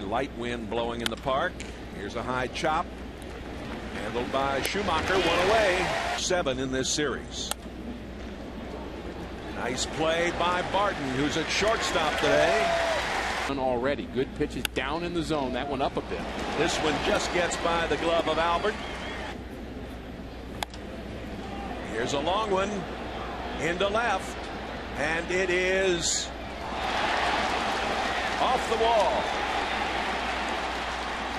light wind blowing in the park. Here's a high chop. Handled by Schumacher, one away. 7 in this series. Nice play by Barton, who's at shortstop today. Already good pitches down in the zone. That one up a bit. This one just gets by the glove of Albert. Here's a long one into left, and it is off the wall.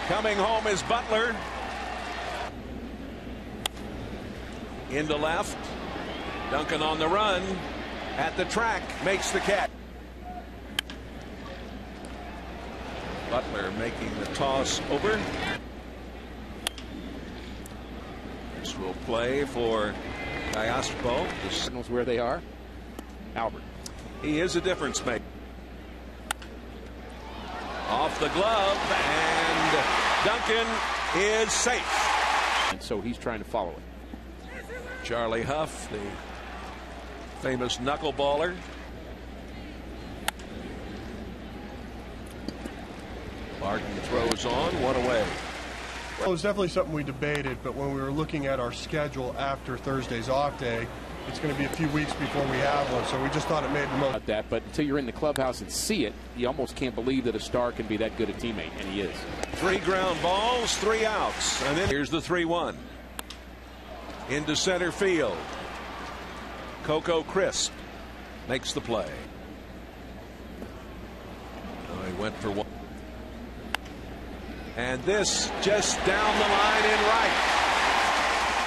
Coming home is Butler. Into left. Duncan on the run at the track makes the catch. Butler making the toss over. This will play for Diaspo. The signals where they are. Albert. He is a difference maker. Off the glove, and Duncan is safe. And so he's trying to follow it. Charlie Huff, the famous knuckleballer. Barton throws on, one away. Well, it was definitely something we debated, but when we were looking at our schedule after Thursday's off day, it's going to be a few weeks before we have one, so we just thought it made the most. But until you're in the clubhouse and see it, you almost can't believe that a star can be that good a teammate, and he is. 3 ground balls, 3 outs, and then here's the 3-1. Into center field. Coco Crisp makes the play. Oh, he went for 1. And this just down the line in right.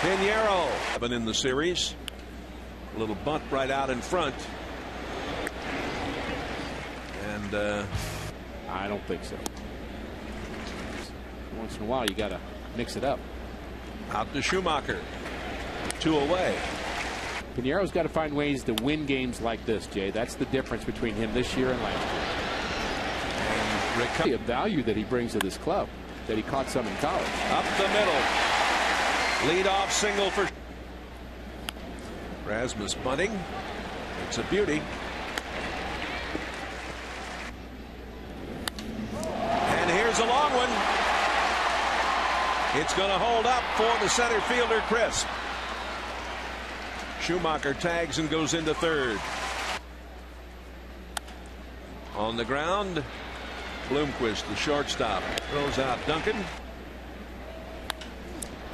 Pinheiro. 7 in the series. A little bunt right out in front. And I don't think so. Once in a while you got to mix it up. Out to Schumacher. 2 away. Pinheiro's got to find ways to win games like this, Jay. That's the difference between him this year and last year. And the value that he brings to this club, that he caught some in college. Up the middle. Leadoff single for Rasmus bunting. It's a beauty. And here's a long one. It's going to hold up for the center fielder, Crisp. Schumacher tags and goes into third. On the ground, Bloomquist, the shortstop, throws out Duncan.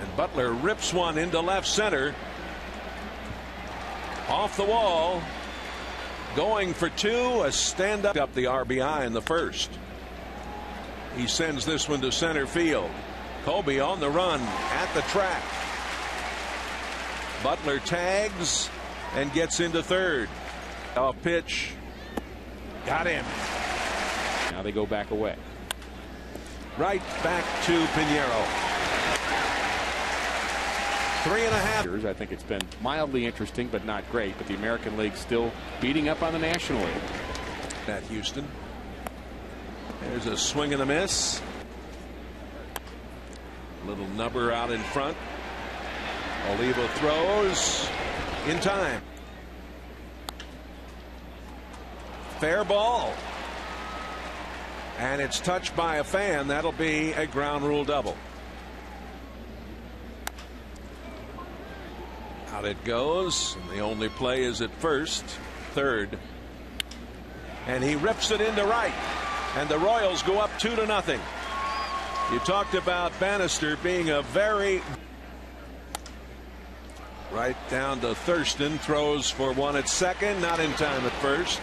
And Butler rips one into left center. Off the wall. Going for 2. A stand up the RBI in the first. He sends this one to center field. Kobe on the run at the track. Butler tags and gets into third. Off pitch. Got him. Now they go back away. Right back to Pinheiro. 3.5. I think it's been mildly interesting, but not great. But the American League still beating up on the National League. At Houston. There's a swing and a miss. Little number out in front. Oliva throws in time. Fair ball. And it's touched by a fan. That'll be a ground rule double. Out it goes. And the only play is at first. Third. And he rips it into right. And the Royals go up 2-0. You talked about Bannister being a very... Right down to Thurston. Throws for 1 at second. Not in time at first.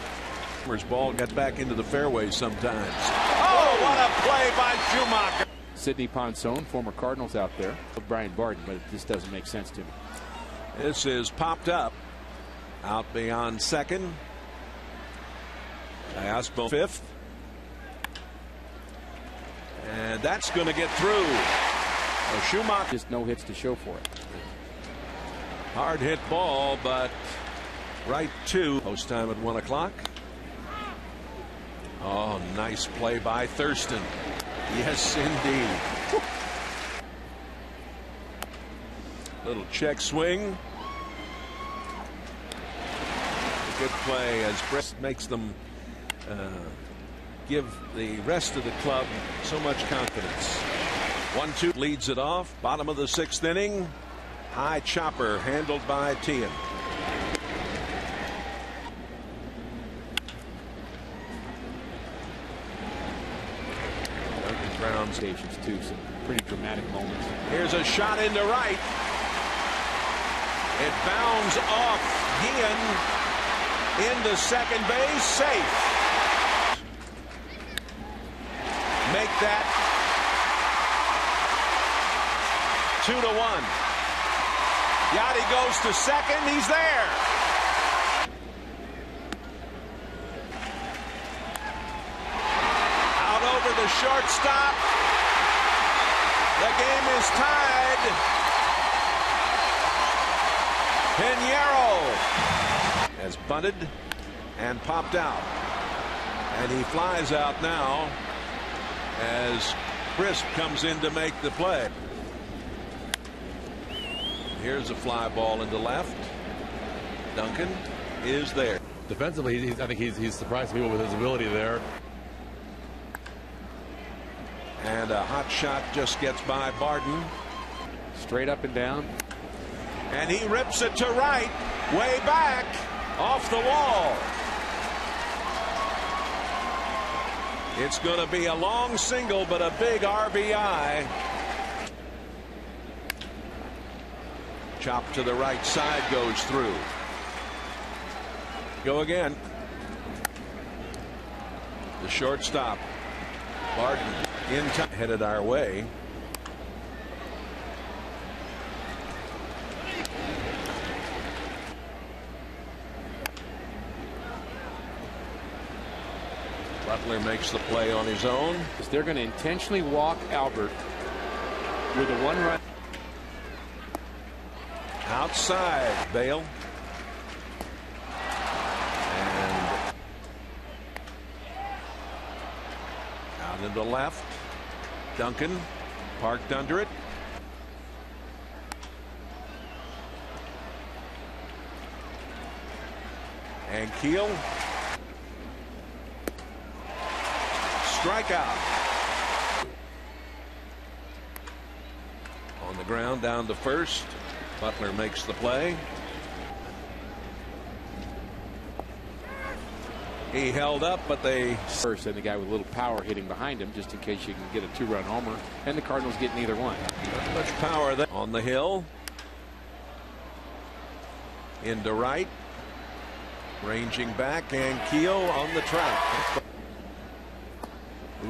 His ball got back into the fairway sometimes. Oh, what a play by Schumacher. Sidney Ponson, former Cardinals out there. Brian Barton, but it just doesn't make sense to me. This is popped up. Out beyond second. Diaspo 5th. And that's going to get through. So Schumacher. Just no hits to show for it. Hard hit ball, but right to post time at 1 o'clock. Oh, nice play by Thurston. Yes, indeed. Little check swing. Good play as Brett makes them give the rest of the club so much confidence. 1-2 leads it off. Bottom of the 6th inning. High chopper handled by Tian. Ground stations too, some pretty dramatic moments. Here's a shot into right. It bounds off Gian into second base, safe. Make that 2-1. Yachty goes to second. He's there. Out over the shortstop. The game is tied. Pinheiro has bunted and popped out. And he flies out now as Crisp comes in to make the play. Here's a fly ball into left. Duncan is there. Defensively, I think he's surprised people with his ability there. And a hot shot just gets by Barden. Straight up and down. And he rips it to right, way back, off the wall. It's going to be a long single, but a big RBI. Chop to the right side, goes through. Go again. The shortstop, Barden, in time, headed our way. Butler makes the play on his own. They're going to intentionally walk Albert with a 1-run. Outside, Bale. And out into left. Duncan parked under it. And Keel. Strikeout. On the ground down to first. Butler makes the play. He held up, but they first, and the guy with a little power hitting behind him just in case you can get a 2-run homer, and the Cardinals get neither one. Not much power there. On the hill. Into right. Ranging back, and Keel on the track.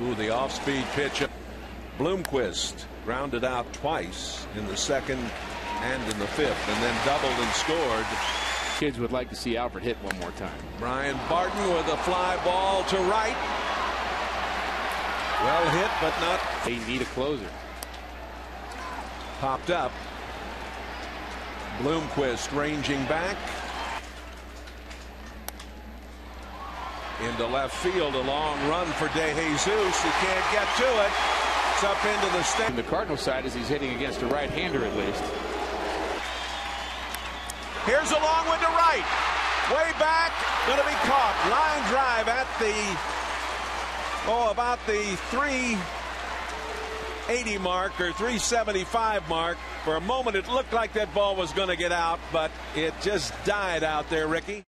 Ooh, the off-speed pitch. Bloomquist grounded out twice in the 2nd and in the 5th, and then doubled and scored. Kids would like to see Albert hit one more time. Brian Barton with a fly ball to right. Well hit, but not. They need a closer. Popped up. Bloomquist ranging back. Into left field, a long run for De Jesus. He can't get to it. It's up into the stand. The Cardinal side is he's hitting against a right-hander at least. Here's a long one to right. Way back. Going to be caught. Line drive at the, about the 380 mark or 375 mark. For a moment, it looked like that ball was going to get out, but it just died out there, Ricky.